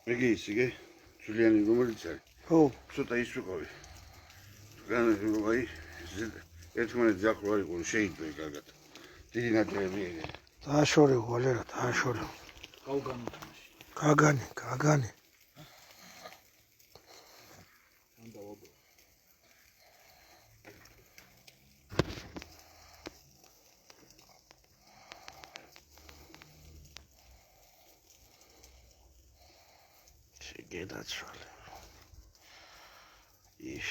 იგი ის იგი ჯულიანი რომელიც არის. ხო. ცოტა ის ვიყავი. განაჟღაი ერთმანეთს ახლო არ იყო შეიძლება კარგად. დიდი ნაჭრები ეგ. დააშორე გოლერა, დააშორე. გავგანო თამაში. გაგანი. ანდა ვაბო. შეგედაცვალე. ის.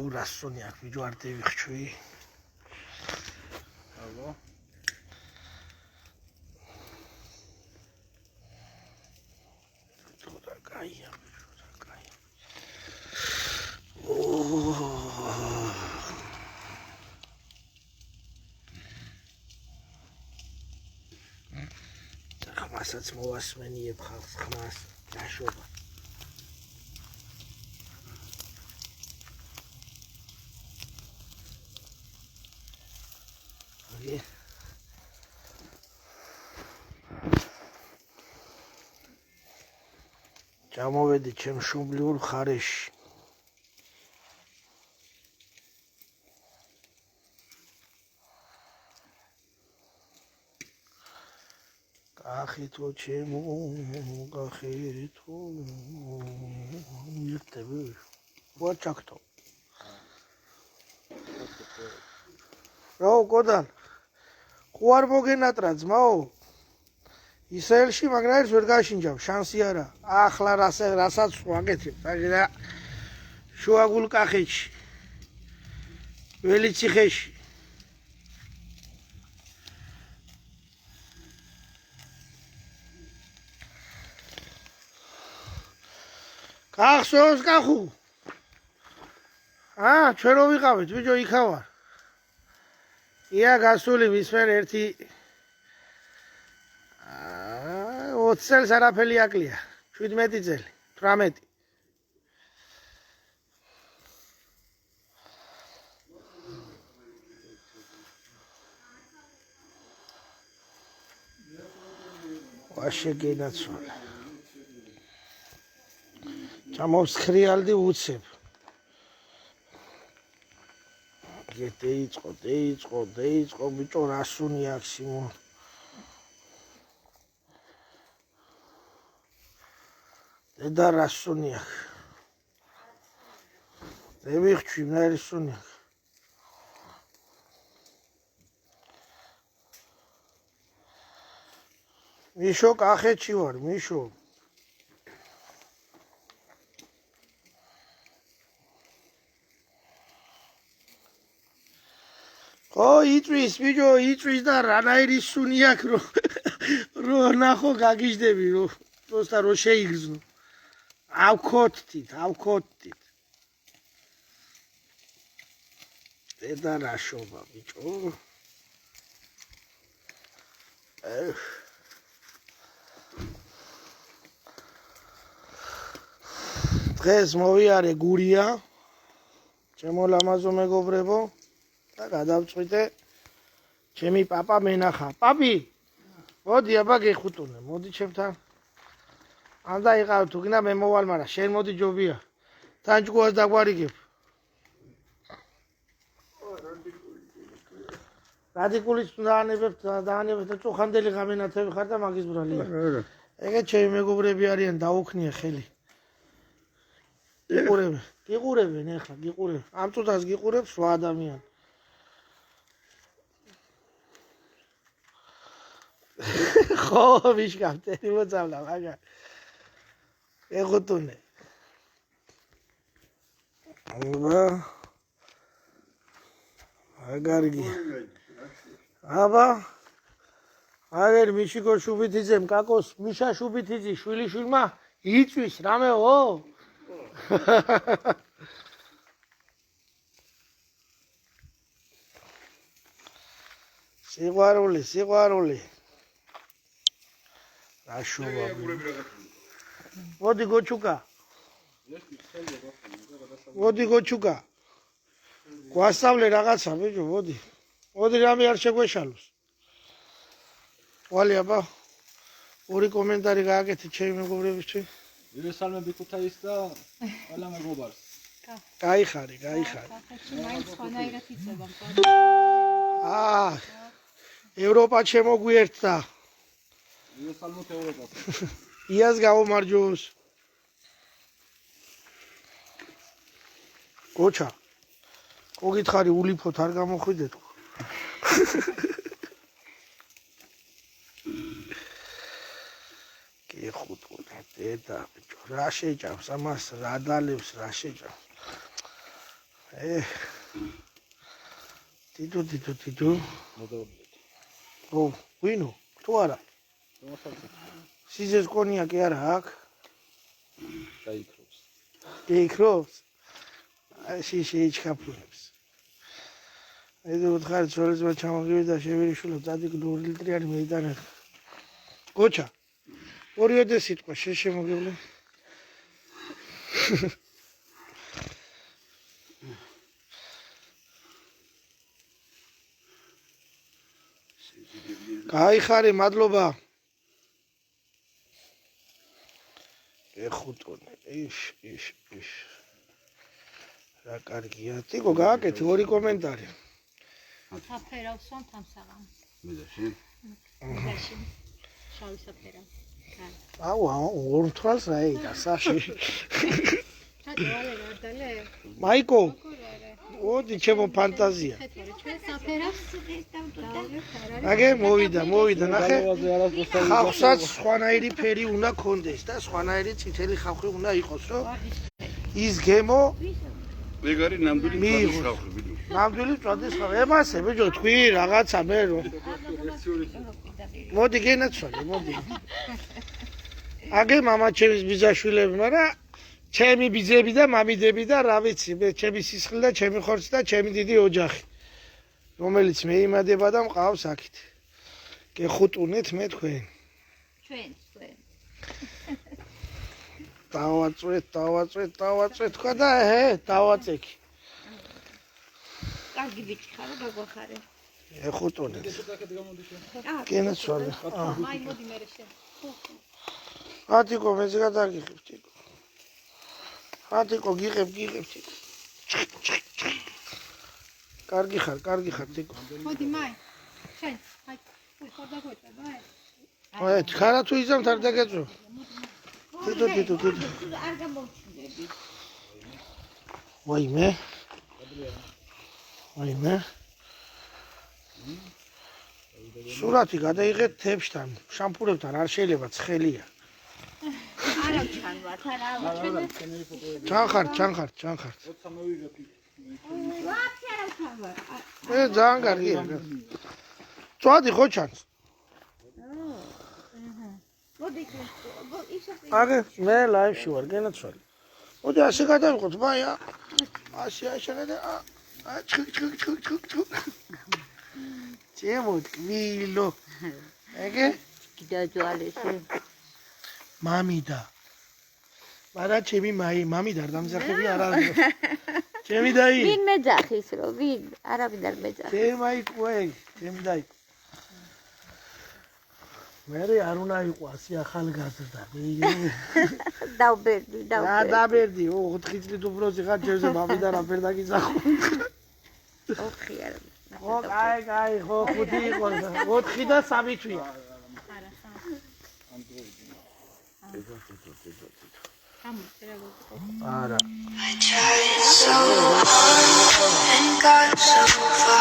ურასონი აქ ვიჯო არ დევიხჩვი. ალბო. თოდა კაია. ხმასაც მოვასმენიებ ხალხს ხმას დაშობა. ჩამოვედი ჩემ შუბლიურ ხარეში. კახითო ჩემო, კახითო. მირტები. ვაჩაქტო. რა გოდან? ხო არ მოგენატრა ძმაო? ისრაელში მაგრაერს ვერ გაშინჯავ, შანსი არა. ახლა რასაც ვაკეთებ, და შუაგულ კახეთში. ველიციხეში. კახსოს კახუ. ჩვენ რო ვიყავით, ბიჭო, იქა ვარ. ია გასული მისმერ ერთი 20 წელს არაფერი აკლია. 17 წელი, 18. ვაშე გენაცვალე. ჩამოვსხრიალდი უცებ. დეიწყო, ბიჭო, რასუნი აქ სიმო. დედა რასუნი აქ. დევიხჩი მნარი სუნი აქ. მიშო კახეთში ვარ, მიშო. ხო, იწვის, ბიჭო, იწვის და რანაირი სუნი აქ რო ნახო გაგიჟდები, პროსტა რო შეიგრძნო. ავქოთთით. დედა რაშობა, ბიჭო. დღეს მოვიარე გურია. ჩემო ლამაზო მეგობრებო. და გადავწყვიტე ჩემი პაპა მენახა. პაპი, მოდი აბა გეხუტუნე, მოდი ჩემთან. ანდა იყავ თუ გინდა მე მოვალ, მაგრამ შენ მოდი ჯობია. თან ჯგუას დაგვარიგებ. რადიკულიც დაანებებთ და წუხანდელი გამენათები ხარ და მაგის ბრალია. ეგეთ ჩემი მეგობრები არიან, დაუქნია ხელი. გიყურებენ ეხლა, გიყურებ. ამ წუთას გიყურებს 8 ადამიანი. ხო, ვიშკავტერი მოწამლა, მაგა. ეხუთუნე. აგარგი. აბა. აგერ მიშიკო შუბითიძემ, კაკოს მიშა შუბითიძი შვილიშვილმა იწვის რამეო? სიყვარული. რაშობა. მოდი გოჩუკა. მოდი გოჩუკა. გვასწავლე რაღაცა, ბიჭო, მოდი. მოდი რამე არ შეგვეშალოს. ვალი აბა. ორი კომენტარი გააკეთე ჩემი მეგობრებისთვის. ირესალმები ქუთაის და ყველა მეგობარს. გაიხარე. კახეთში მაინც სხვანაირად იწება მყავს. ევროპა შემოგვიერთდა. ირესალმოთ ევროპას. იას გაუმარჯოს. გოჩა. გოგითხარი ულიფოთ არ გამოხვიდეთ. გეხუტუნე დედა ბიჭო, რა შეჭამს ამას, რა დალევს, რა შეჭამს. თითო. მოდავრდეთ. ვინო? თუ არა? სიზეს კონიაკი არა აქვს? გაიქრობს. გეიქრობს? შეიჩქაფუნებს. ეს უთხარ ძოლისმა ჩამოგივიდა და შევირიშულო წადი 2 ლიტრიანი მეიტანა. გოჩა. ორიოდე სიტყვა შემოგივლე. გაიხარე, მადლობა. ეხუტონე, ის. რა კარგია. ტიკო გააკეთე ორი კომენტარი. საფერავს ვამ თამსაღამ. მიდაში. მიდაში. შავი საფერავ. ორ თვალს რა ეიდა საში. ჩატვალე გარდალე. მაიკო. ოდი ჩემო ფანტაზია. ჩვენ საფერავს დავტოვე. აგე მოვიდა, ნახე. ხავსაც სხვანაირი ფერი უნდა კონდეს და სხვანაირი წითელი ხავხი უნდა იყოს, რომ ის გემო ეგ არის ნამდვილი მიიღოს. ხალხი, ბიჭო. ნამდვილი წვადის ხავხი. ემასე ბიჭო, თქვი რაღაცა მე რომ. მოდი გენაცვალე, მოდი. აგე მამა ჩემის ბიძაშვილებმა რა ჩემი ბიძები და მამიდები და რა ვიცი, მე ჩემი სისხლი და ჩემი ხორცი და ჩემი დიდი ოჯახი, რომელიც მეიმადება და მყავს აქეთ. გეხუტუნეთ მე თქვენ. ჩვენ. დავაწვეთ თქვა და დავაწექი. კარგი ბიჭი ხარ, გაგვახარე. ეხუტუნეთ. აქეთ გამოდიშე. გენაცვალე. მაი მოდი მე შე. ატიკო მეც გადაგიღებ ტიკო. ატიკო გიღებ ტიკო. კარგი ხარ ტიკო. მოდი მაი. შენ. აი, ხო დაგვეწება აი, ხარა თუ იზამთ არ დაგეწო. თითო. არ გამოვჩნდები. ვაიმე. სურათი გადაიღეთ თებშთან, შამპურებთან არ შეიძლება ცხელია. არა ჩანვართ, არა. ჩანხართ. როცა მოვიღებ ვაფშე არა ჩანვარ. ძალიან კარგია. წვადი ხო ჩანს? მოდი ისე აგე მე ლაივში ვარ, გენაცვალე. მოდი ასე გადავიყოთ, მაია. ასე გადა. ჩხ. ჩემო ტკბილო. ეგე? დაძვალეში. მამიდა. მარა ჩემი მამიდა არ დამზახები არ არის. ჩემი დაი. ვინ მეძახის რო? ვინ? არავინ არ მეძახის. ჩემი დაი. მე არ უნდა იყო ასე ახალგაზრდა. დავბერდი. რა დაბერდი? 4 წლით უფროსი ხარ ჩემზე მამიდა რა ფერ დაგიძახო. ოხი არა. ხო, კაი, ხო, 5 იყო. 4 და 3 თვია. არა. I tried so hard and got so far.